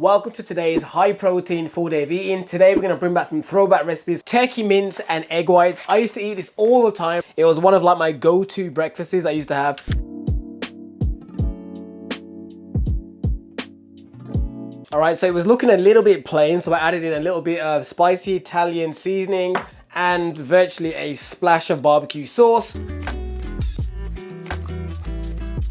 Welcome to today's high protein full day of eating. Today we're going to bring back some throwback recipes, turkey mince and egg whites. I used to eat this all the time. It was one of like my go-to breakfasts I used to have. Alright, so it was looking a little bit plain, so I added in a little bit of spicy Italian seasoning and virtually a splash of barbecue sauce.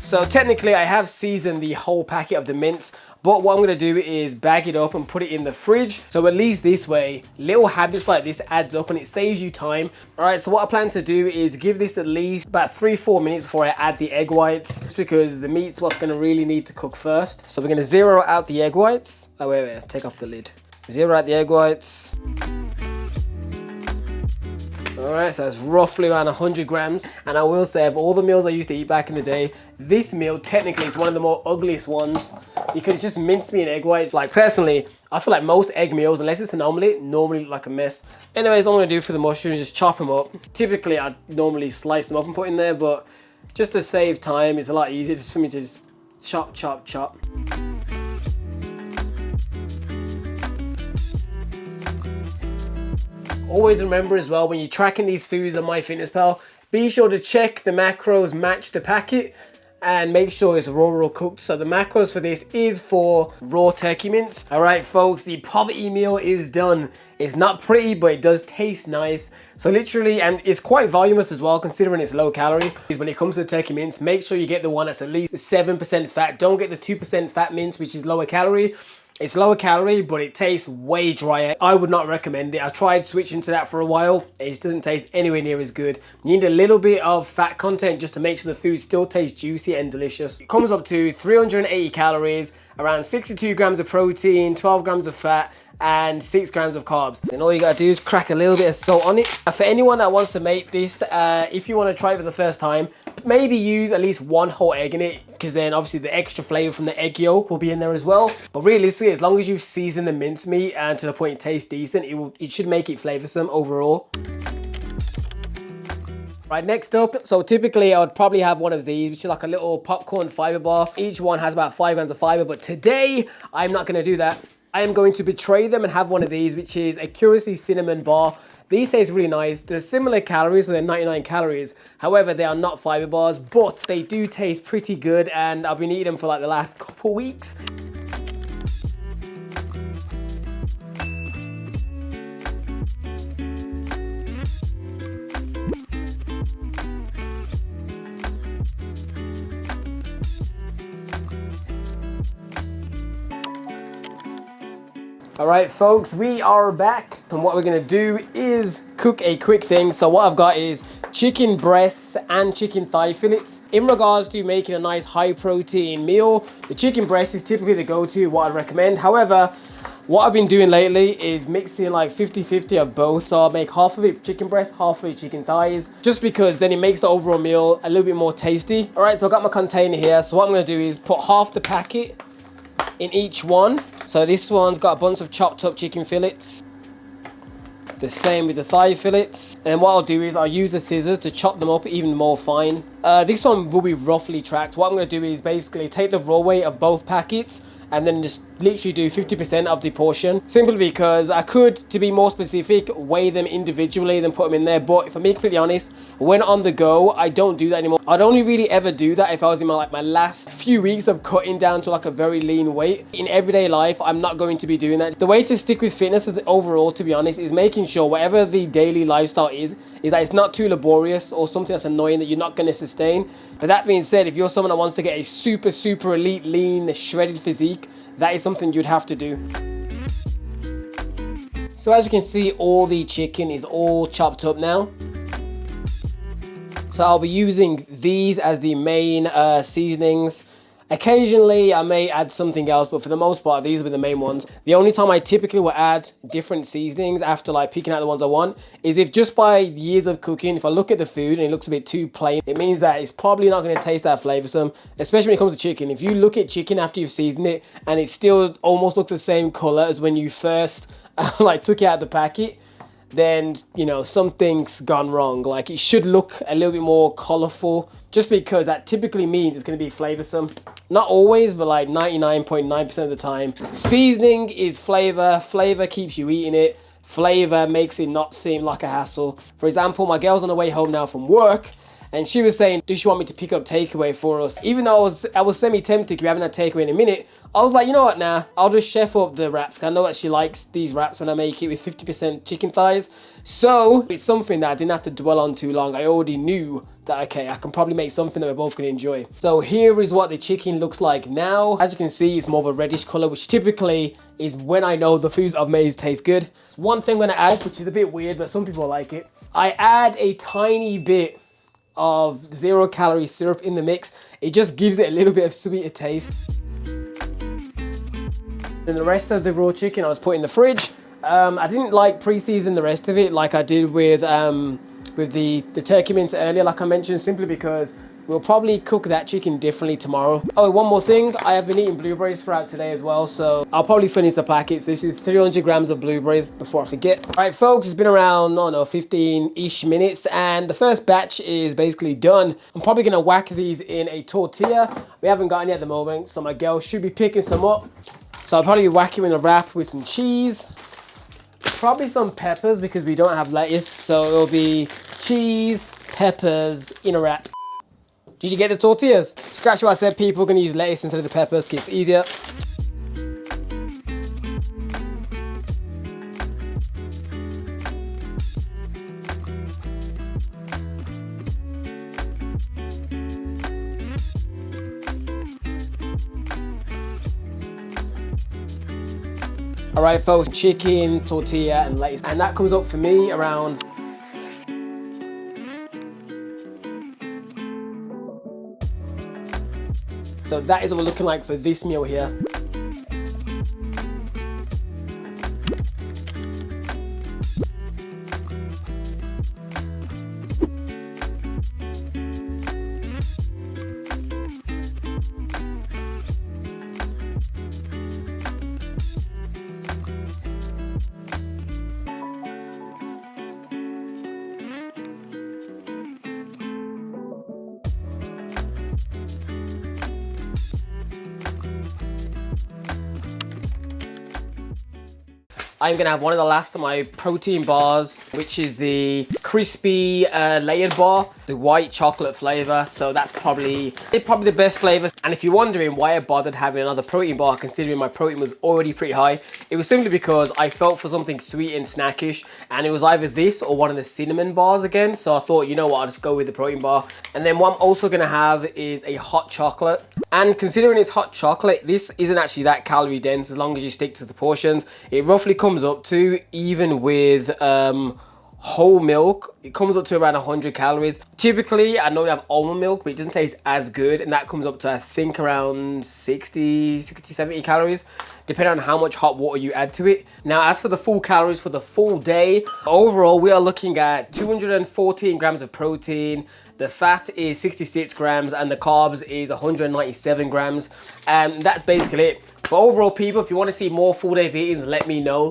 So technically I have seasoned the whole packet of the mince, but what I'm going to do is bag it up and put it in the fridge. So at least this way, little habits like this adds up and it saves you time. Alright, so what I plan to do is give this at least about 3-4 minutes before I add the egg whites, just because the meat's what's going to really need to cook first. So we're going to zero out the egg whites. Oh wait, take off the lid. Zero out the egg whites. Alright, so that's roughly around 100 grams. And I will say, of all the meals I used to eat back in the day, this meal technically is one of the more ugliest ones because it's just mincemeat and egg whites. Like personally, I feel like most egg meals, unless it's an omelette, normally look like a mess. Anyways, all I'm going to do for the mushrooms is chop them up. Typically, I normally slice them up and put in there, but just to save time, it's a lot easier just for me to just chop, chop, chop. Always remember as well, when you're tracking these foods on MyFitnessPal, be sure to check the macros match the packet and make sure it's raw cooked. So the macros for this is for raw turkey mince. All right, folks, the poverty meal is done. It's not pretty, but it does taste nice. So literally, and it's quite voluminous as well, considering it's low calorie. When it comes to turkey mince, make sure you get the one that's at least 7% fat. Don't get the 2% fat mince, which is lower calorie. It's lower calorie, but it tastes way drier. I would not recommend it. I tried switching to that for a while. It just doesn't taste anywhere near as good. You need a little bit of fat content just to make sure the food still tastes juicy and delicious. It comes up to 380 calories, around 62 grams of protein, 12 grams of fat, and 6 grams of carbs. Then all you gotta do is crack a little bit of salt on it. For anyone that wants to make this, if you want to try it for the first time, maybe use at least 1 whole egg in it, because then obviously the extra flavor from the egg yolk will be in there as well. But realistically, as long as you season the mincemeat and to the point it tastes decent, it should make it flavorsome overall. Right, next up, so typically I would probably have one of these, which is like a little popcorn fiber bar. Each one has about 5 grams of fiber, but today I'm not going to do that. I am going to betray them and have one of these, which is a Curiously cinnamon bar. These taste really nice. They're similar calories, so they're 99 calories. However, they are not fiber bars, but they do taste pretty good, and I've been eating them for like the last couple weeks. All right, folks, we are back. And what we're gonna do is cook a quick thing. So what I've got is chicken breasts and chicken thigh fillets. In regards to making a nice high protein meal, the chicken breast is typically the go-to, what I'd recommend. However, what I've been doing lately is mixing like 50-50 of both. So I'll make half of it chicken breast, half of it chicken thighs, just because then it makes the overall meal a little bit more tasty. All right, so I've got my container here. So what I'm gonna do is put half the packet in each one. So this one's got a bunch of chopped up chicken fillets. The same with the thigh fillets. And what I'll do is I'll use the scissors to chop them up even more fine. This one will be roughly tracked. What I'm going to do is basically take the raw weight of both packets and then just literally do 50% of the portion. Simply because I could, to be more specific, weigh them individually then put them in there. But if I'm being completely honest, when on the go, I don't do that anymore. I'd only really ever do that if I was in my last few weeks of cutting down to like a very lean weight. In everyday life, I'm not going to be doing that. The way to stick with fitness is overall, to be honest, is making sure whatever the daily lifestyle is that it's not too laborious or something that's annoying that you're not going to sustain. But that being said, if you're someone that wants to get a super elite, lean, shredded physique, that is something you'd have to do. So as you can see, all the chicken is all chopped up now. So I'll be using these as the main seasonings. Occasionally I may add something else, but for the most part these will be the main ones. The only time I typically will add different seasonings after like picking out the ones I want is if just by years of cooking, if I look at the food and it looks a bit too plain, it means that it's probably not going to taste that flavorsome, especially when it comes to chicken. If you look at chicken after you've seasoned it and it still almost looks the same color as when you first like took it out of the packet, then, you know, something's gone wrong. Like, it should look a little bit more colorful, just because that typically means it's going to be flavorsome. Not always, but like 99.9% of the time. Seasoning is flavor. Flavor keeps you eating it. Flavor makes it not seem like a hassle. For example, my girl's on the way home now from work, and she was saying, does she want me to pick up takeaway for us? Even though I was semi-tempted because we haven't had takeaway in a minute, I was like, you know what, nah, I'll just chef up the wraps, because I know that she likes these wraps when I make it with 50% chicken thighs. So it's something that I didn't have to dwell on too long. I already knew that, okay, I can probably make something that we're both gonna enjoy. So here is what the chicken looks like now. As you can see, it's more of a reddish color, which typically is when I know the foods I've made taste good. One thing I'm gonna add, which is a bit weird, but some people like it. I add a tiny bit of 0-calorie syrup in the mix. It just gives it a little bit of sweeter taste. Then the rest of the raw chicken I was put in the fridge. I didn't like pre-season the rest of it like I did with the turkey mince earlier, like I mentioned, simply because we'll probably cook that chicken differently tomorrow. Oh, one more thing, I have been eating blueberries throughout today as well, so I'll probably finish the packets. This is 300 grams of blueberries before I forget. All right, folks, it's been around, I don't know, 15-ish minutes, and the first batch is basically done. I'm probably gonna whack these in a tortilla. We haven't got any at the moment, so my girl should be picking some up. So I'll probably whack them in a wrap with some cheese, probably some peppers because we don't have lettuce, so it'll be cheese, peppers in a wrap. Did you get the tortillas? Scratch what I said, people are gonna use lettuce instead of the peppers because it's easier. All right, folks, chicken, tortilla, and lettuce. And that comes up for me around so that is what we're looking like for this meal here. I'm gonna have one of the last of my protein bars, which is the crispy layered bar, the white chocolate flavor. So that's probably the best flavor. And if you're wondering why I bothered having another protein bar, considering my protein was already pretty high, it was simply because I felt for something sweet and snackish, and it was either this or one of the cinnamon bars again. So I thought, you know what, I'll just go with the protein bar. And then what I'm also gonna have is a hot chocolate. And considering it's hot chocolate, this isn't actually that calorie dense as long as you stick to the portions. It roughly comes up to, even with whole milk, it comes up to around 100 calories. Typically, I know we have almond milk, but it doesn't taste as good, and that comes up to, I think, around 60, 70 calories, depending on how much hot water you add to it. Now, as for the full calories for the full day, overall, we are looking at 214 grams of protein. The fat is 66 grams and the carbs is 197 grams. And that's basically it. But overall, people, if you want to see more full day eatings, let me know.